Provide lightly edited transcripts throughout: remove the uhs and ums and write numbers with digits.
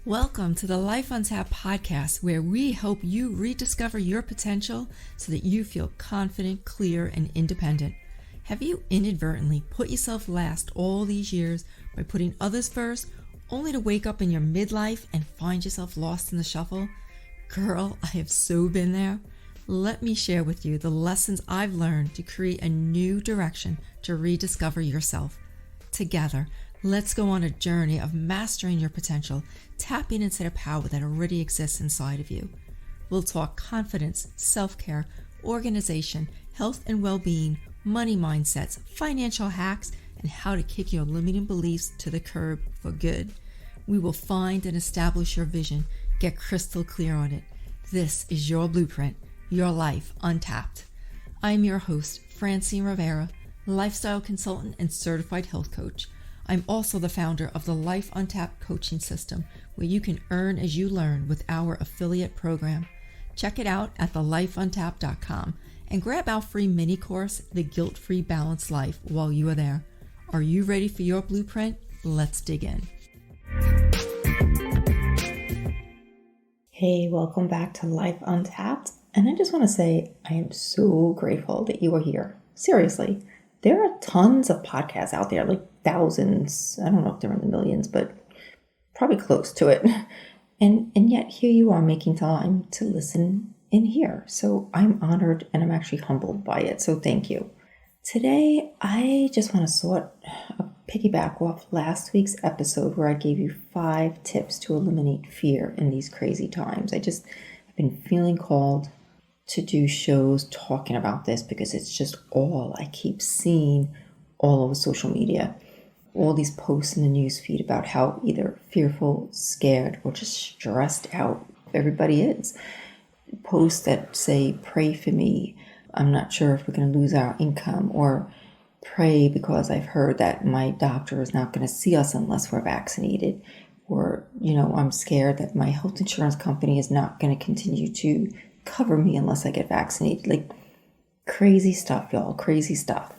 Welcome to the Life Untapped podcast, where we hope you rediscover your potential so that you feel confident, clear, and independent. Have you inadvertently put yourself last all these years by putting others first, only to wake up in your midlife and find yourself lost in the shuffle? Girl, I have so been there. Let me share with you the lessons I've learned to create a new direction to rediscover yourself. Together, let's go on a journey of mastering your potential, tapping into the power that already exists inside of you. We'll talk confidence, self-care, organization, health and well-being, money mindsets, financial hacks, and how to kick your limiting beliefs to the curb for good. We will find and establish your vision, get crystal clear on it. This is your blueprint, your life untapped. I'm your host, Francine Rivera, lifestyle consultant and certified health coach. I'm also the founder of the Life Untapped coaching system, where you can earn as you learn with our affiliate program. Check it out at thelifeuntapped.com and grab our free mini course, The Guilt-Free Balanced Life, while you are there. Are you ready for your blueprint? Let's dig in. Hey, welcome back to Life Untapped. And I just want to say I am so grateful that you are here. Seriously, there are tons of podcasts out there, like thousands. I don't know if they're in the millions, but probably close to it. And yet here you are making time to listen in here. So I'm honored and I'm actually humbled by it. So thank you. Today, I just want to piggyback off last week's episode where I gave you 5 tips to eliminate fear in these crazy times. I've been feeling called to do shows talking about this because it's just all I keep seeing all over social media. All these posts in the news feed about how either fearful, scared, or just stressed out everybody is. Posts that say, pray for me. I'm not sure if we're going to lose our income, or pray because I've heard that my doctor is not going to see us unless we're vaccinated. Or, I'm scared that my health insurance company is not going to continue to cover me unless I get vaccinated. Like crazy stuff, y'all, crazy stuff.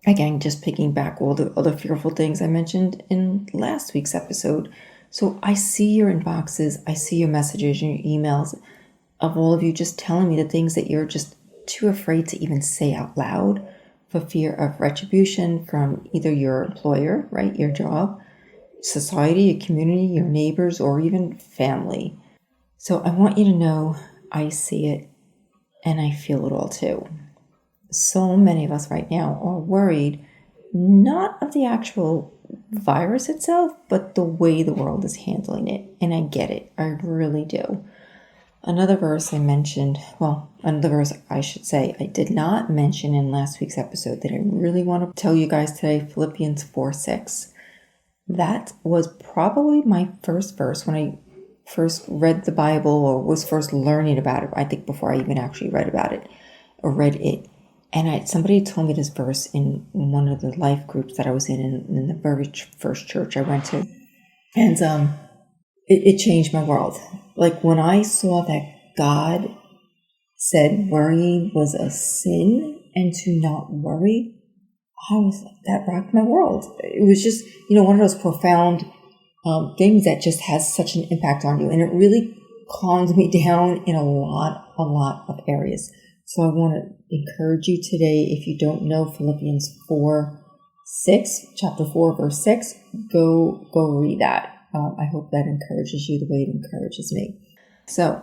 Again, just picking back all the other fearful things I mentioned in last week's episode. So I see your inboxes, I see your messages and your emails of all of you just telling me the things that you're just too afraid to even say out loud for fear of retribution from either your employer, right, your job, society, your community, your neighbors, or even family. So I want you to know I see it and I feel it all too. So many of us right now are worried, not of the actual virus itself, but the way the world is handling it. And I get it. I really do. Another verse I should say I did not mention in last week's episode that I really want to tell you guys today, Philippians 4:6. That was probably my first verse when I first read the Bible or was first learning about it. I think before I even actually read about it or read it. And somebody told me this verse in one of the life groups that I was in the very first church I went to. And it changed my world. Like when I saw that God said worrying was a sin and to not worry, that rocked my world. It was just, one of those profound things that just has such an impact on you. And it really calmed me down in a lot of areas. So I want to encourage you today, if you don't know Philippians 4:6, chapter 4, verse 6, go read that. I hope that encourages you the way it encourages me. So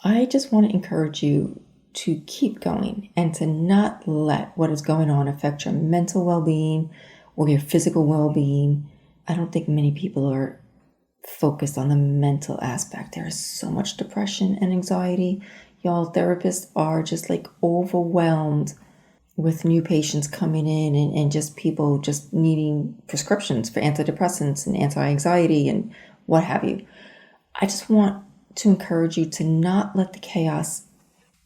I just want to encourage you to keep going and to not let what is going on affect your mental well-being or your physical well-being. I don't think many people are focused on the mental aspect. There is so much depression and anxiety. Y'all, therapists are just like overwhelmed with new patients coming in and just people just needing prescriptions for antidepressants and anti-anxiety and what have you. I just want to encourage you to not let the chaos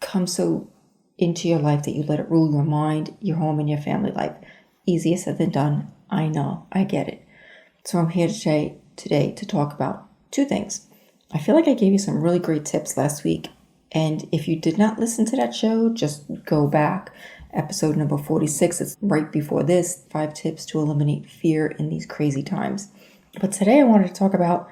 come so into your life that you let it rule your mind, your home, and your family life. Easier said than done. I know. I get it. So I'm here today to talk about 2 things. I feel like I gave you some really great tips last week. And if you did not listen to that show, just go back. Episode number 46, it's right before this, 5 tips to eliminate fear in these crazy times. But today I wanted to talk about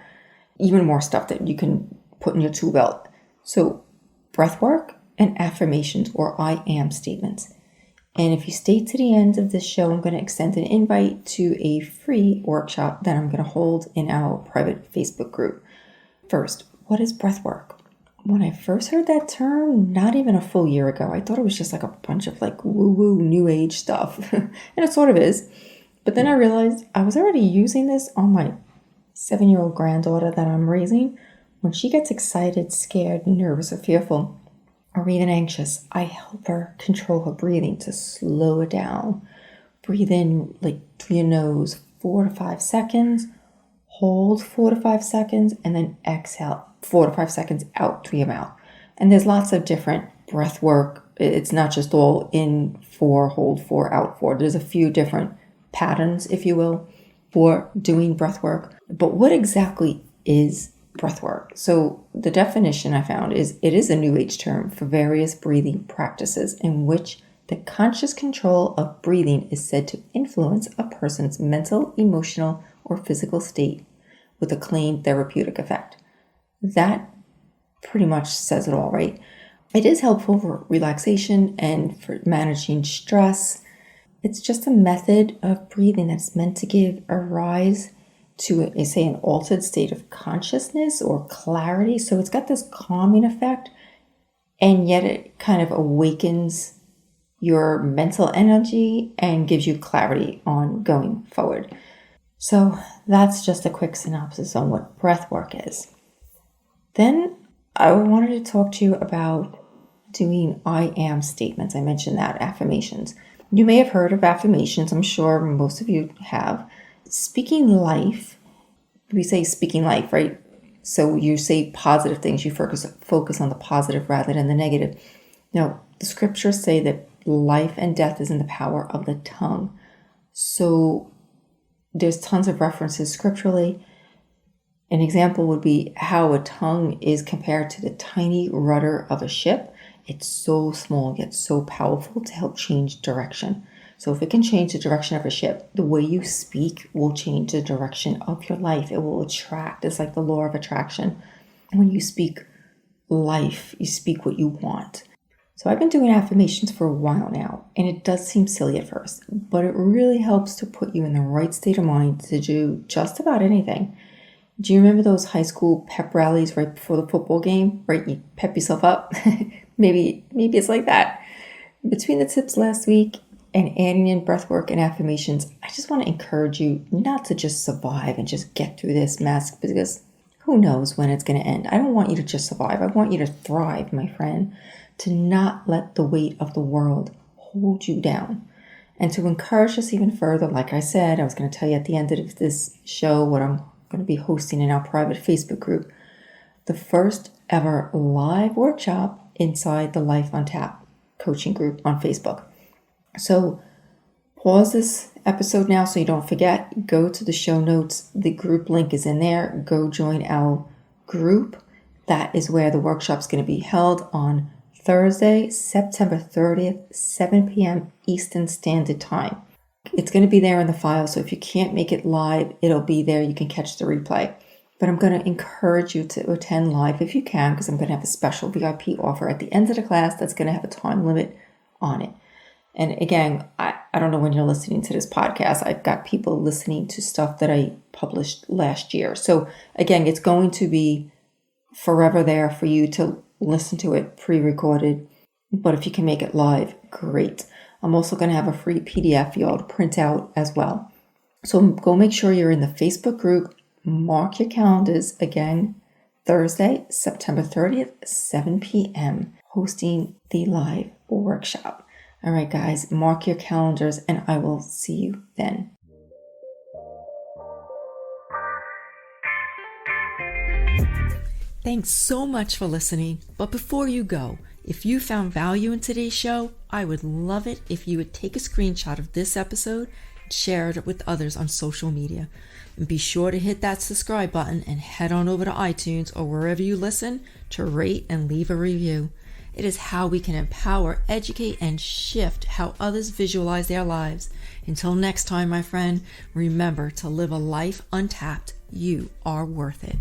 even more stuff that you can put in your tool belt. So breathwork and affirmations, or I am statements. And if you stay to the end of this show, I'm going to extend an invite to a free workshop that I'm going to hold in our private Facebook group. First, what is breathwork? When I first heard that term, not even a full year ago, I thought it was just like a bunch of like woo-woo new age stuff. And it sort of is. But then I realized I was already using this on my 7-year-old granddaughter that I'm raising. When she gets excited, scared, nervous, or fearful, or even anxious, I help her control her breathing to slow it down. Breathe in like through your nose 4 to 5 seconds, hold 4 to 5 seconds, and then exhale 4 to 5 seconds out through your mouth. And there's lots of different breath work. It's not just all in 4, hold 4, out 4. There's a few different patterns, if you will, for doing breath work. But what exactly is breath work? So the definition I found is it is a new age term for various breathing practices in which the conscious control of breathing is said to influence a person's mental, emotional, or physical state with a claimed therapeutic effect. That pretty much says it all, right? It is helpful for relaxation and for managing stress. It's just a method of breathing that's meant to give a rise to, say, an altered state of consciousness or clarity. So it's got this calming effect, and yet it kind of awakens your mental energy and gives you clarity on going forward. So that's just a quick synopsis on what breath work is. Then I wanted to talk to you about doing I am statements. I mentioned that, affirmations. You may have heard of affirmations. I'm sure most of you have. Speaking life, we say speaking life, right? So you say positive things. You focus on the positive rather than the negative. Now, the scriptures say that life and death is in the power of the tongue. So there's tons of references scripturally. An example would be how a tongue is compared to the tiny rudder of a ship. It's so small yet so powerful to help change direction. So if it can change the direction of a ship, the way you speak will change the direction of your life. It will attract. It's like the law of attraction. When you speak life, you speak what you want. So I've been doing affirmations for a while now, and it does seem silly at first, but it really helps to put you in the right state of mind to do just about anything. Do you remember those high school pep rallies right before the football game, right? You pep yourself up. Maybe it's like that. Between the tips last week and adding in breathwork and affirmations, I just want to encourage you not to just survive and just get through this mess, because who knows when it's going to end. I don't want you to just survive. I want you to thrive, my friend, to not let the weight of the world hold you down. And to encourage us even further, like I said, I was going to tell you at the end of this show what I'm going to be hosting in our private Facebook group, the first ever live workshop inside the Life on Tap coaching group on Facebook. So pause this episode now so you don't forget. Go to the show notes. The group link is in there. Go join our group. That is where the workshop's going to be held on Thursday, September 30th, 7 p.m. Eastern Standard Time. It's going to be there in the file, so if you can't make it live, it'll be there. You can catch the replay. But I'm going to encourage you to attend live if you can, because I'm going to have a special VIP offer at the end of the class that's going to have a time limit on it. And again, I don't know when you're listening to this podcast. I've got people listening to stuff that I published last year. So again, it's going to be forever there for you to listen to it pre-recorded. But if you can make it live, great. I'm also going to have a free PDF for you all to print out as well. So go make sure you're in the Facebook group. Mark your calendars. Again, Thursday, September 30th, 7 p.m., hosting the live workshop. All right, guys, mark your calendars, and I will see you then. Thanks so much for listening. But before you go, if you found value in today's show, I would love it if you would take a screenshot of this episode and share it with others on social media. And be sure to hit that subscribe button and head on over to iTunes or wherever you listen to rate and leave a review. It is how we can empower, educate, and shift how others visualize their lives. Until next time, my friend, remember to live a life untapped. You are worth it.